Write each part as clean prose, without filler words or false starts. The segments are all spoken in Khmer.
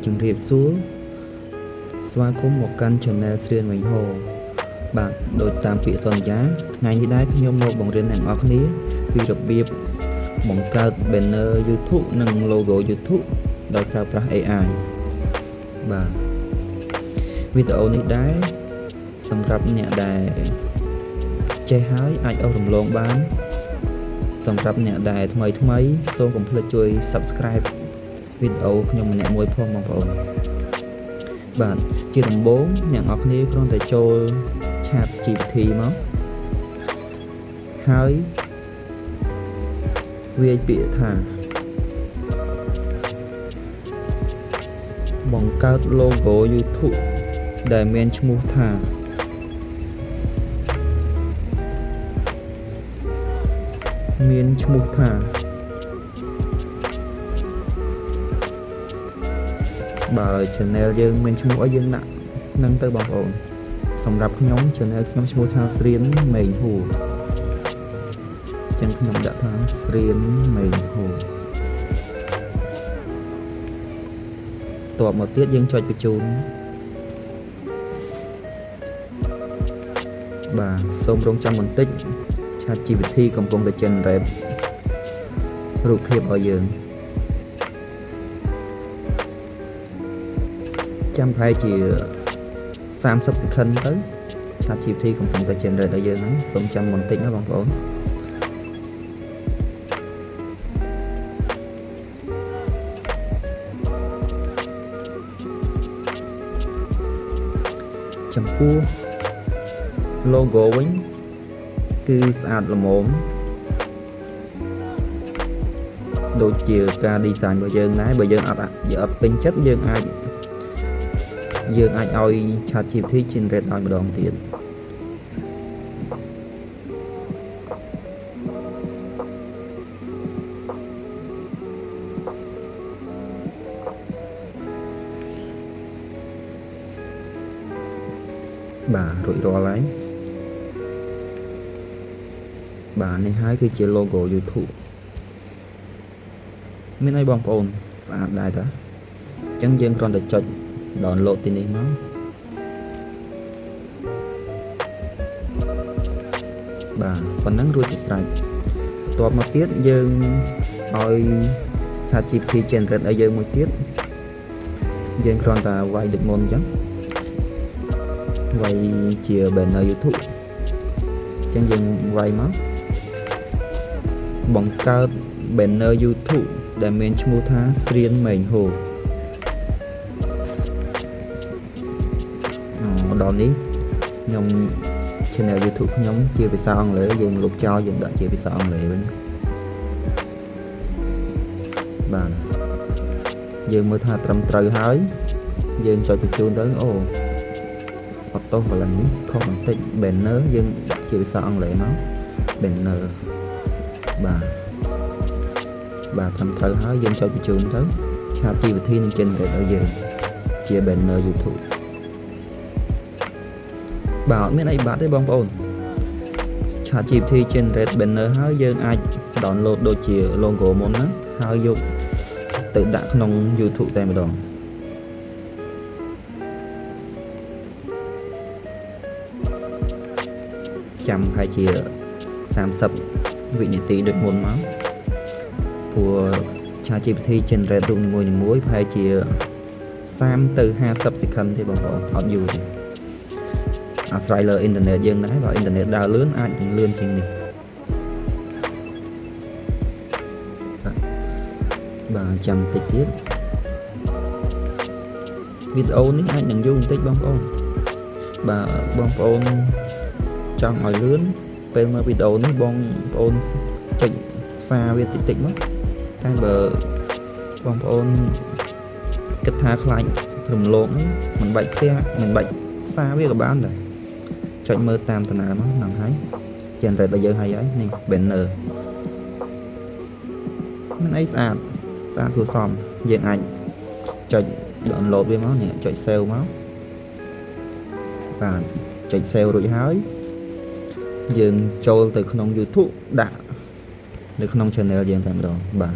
ជំរាបសួរស្វាគមន៍មកកាន់ Channel ស្រៀនវិញហោបាទដោយតាមពាក្យសន្យាថ្ងៃនេះដែរខ្ញុំមកបង្រៀនអ្នកនរគ្នាពីរបៀបបង្កើត banner YouTube និង logo YouTube ដោយប្រើប្រាស់ AI បាទវីដេអូនេះដែរសម្រាប់អ្នកដែលចេះហើយអាចអស់រំលងបានសម្រាប់អ្នកដែលថ្មីសូមកុំភ្លេចជួយ Subscribe វីដេអូខ្ញុំម្នាក់មួយផងបងប្អូនបាទជាដំបូងអ្នកនរគ្នាគ្រាន់តែចូល ChatGPT មកហើយវាយពាក្យថាបង្កើត logo YouTube ដែលមានឈ្មោះថាបើ channel យើងមានឈ្មោះអីយើងដាក់នឹងទៅបងប្អូនសម្រាប់ខ្ញុំ channel ខ្ញុំឈ្មោះថាស្រៀនមេងហួរចឹងខ្ញុំដាក់ថាស្រៀនមេងហួរតបមកទៀតយើងចុចបញ្ជូនបាទសូមរងចាំបន្តិច ChatGPT កំពុងតែ generate រូបភាពឲ្យយើងចាំប្រហែលជា30 second ទៅ ChatGPT កំពុងតែ generate ឲ្យយើងហ្នឹងសូមចាំបន្តិចណាបងប្អូនចំពោះ logo វិញគឺស្អាតល្មមដូចជាការ design របស់យើងដែរបើយើងអត់ពេញចិត្តយើងអាចឲ្យ ChatGPT generate ឲ្យម្ដងទៀតបាទរួចរាល់ហើយបាទនេះហើយគឺជា logo YouTube មានអីបងប្អូនស្អាតដែរតាអញ្ចឹងយើងគ្រាន់តែចុច download ទីនេះមកបាទប៉ុណ្ណឹងរួចជាស្រេចបន្ទាប់មកទៀតយើងឲ្យ ChatGPT generate ឲ្យយើងមួយទៀតយើងគ្រាន់តែវាយដូចមុនអញ្ចឹងវាយជា banner YouTube អញ្ចឹងយើងវាយមកបង្កើត banner YouTube ដែលមានឈ្មោះថាស្រៀនមេងហួរដល់នេះខ្ញុំ channel YouTube ខ្ញុំជាភាសាអង់គ្លេសយើងលុបចោលយើងដាក់ជាភាសាអង់គ្លេសវិញបាទយើងមើលថាត្រឹមត្រូវហើយយើងចុចបញ្ជូនទៅអូអត់ទោសកន្លែងនេះខុសបន្តិច banner យើងដាក់ជាភាសាអង់គ្លេសមក banner បាទត្រឹមត្រូវហើយយើងចុចបញ្ជូនទៅ ChatGPT នឹង generate ឲ្យយើងជា banner YouTube បាទអត់មានអីបាត់ទេបងប្អូន ChatGPT generate banner ហើយយើងអាច download ដូចជា logo មុនហ្នឹងហើយយកទៅដាក់ក្នុង YouTube តែម្ដងចាំប្រហែលជា30 វិនាទីដូចមុនមកព្រោះ ChatGPT generate រូបនីមួយៗប្រហែលជា30 ទៅ 50 second ទេបងប្អូនអត់យូរទេអាស្រ័យលើអ៊ីនធឺណិតយើងដែរបើអ៊ីនធឺណិតដើរលឿនអាចនឹងលឿនជាងនេះបាទចាំតិចទៀតវីដេអូនេះអាចនឹងយូរបន្តិចបងប្អូនបាទបងប្អូនចង់ឲ្យលឿនពេលមើលវីដេអូនេះបងប្អូនចុចសារវាតិចមកតែបើបងប្អូនគិតថាខ្លាចរំលោភនេះមិនបាច់សារវាក៏បានដែរចុចមើលតាមតាណាមកហ្នឹងហើយ generate ឲ្យយើងហើយនេះ banner មិនអីស្អាតគួរសមយើងអាចចុច download វាមកនេះចុច save មកបាទចុច save រួចហើយយើងចូលទៅក្នុង YouTube ដាក់នៅក្នុង channel យើងតែម្ដងបាទ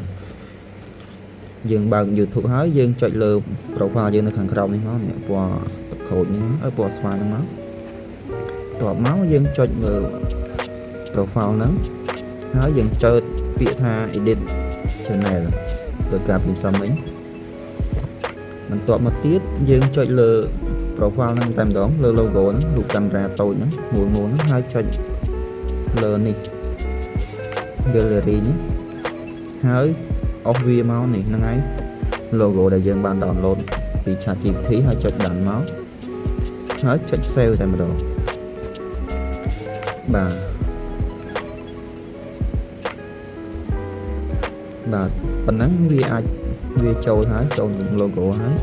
dương bằng YouTube hỏi dương chọn lừa profile dương nó khẳng khâu này nó nè qua tập khổ như nó ở qua xóa nó tọt máu dương chọn lừa profile nó hỏi dương chơi việc tha edit trên này là được cả tìm xong ấy mình tọt một tiết dương chọn lừa profile nó tạm đón lừa logo nó lục camera tôi nó mùa nó hai chọn lừa này gallery nhé hỏi off view máu này nó ấy logo đại dương ban download vì chat GPT hay chọn đàn máu hỏi chọn sale tại một đồ bà phần nắng vi châu thái châu logo thái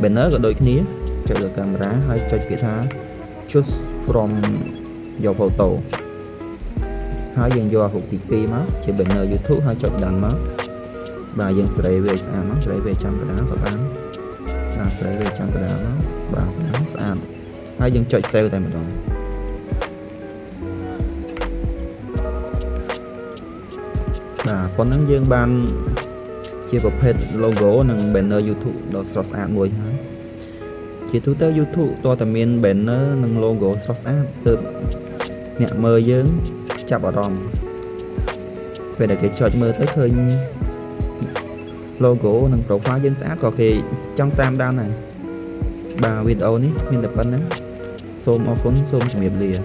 bên đó có đôi kia chạy được camera hay cho kỹ tha choose from your photo hai dân do hụt TP máu chỉ bên nơi YouTube hay chọn đàn máu bà dân sẽ về xa nó sẽ về trong cái đá và bán bà sẽ về trong cái đá nó bà nó xa hai dân chọn sale tại một đoạn bà con nắng dương ban chia vào page logo nâng bên nơi YouTube đó source ad mùi hả chỉ thứ tới YouTube to tầm miền bên nâng logo source ad từ nhẹ mơ dương chạp ở đòn về để cái chọn mơ tới khơi logo nâng profile dân xã có cái trong tam đan này bà video ní mình tập ấn á xôm ở phốn xôm chụp lìa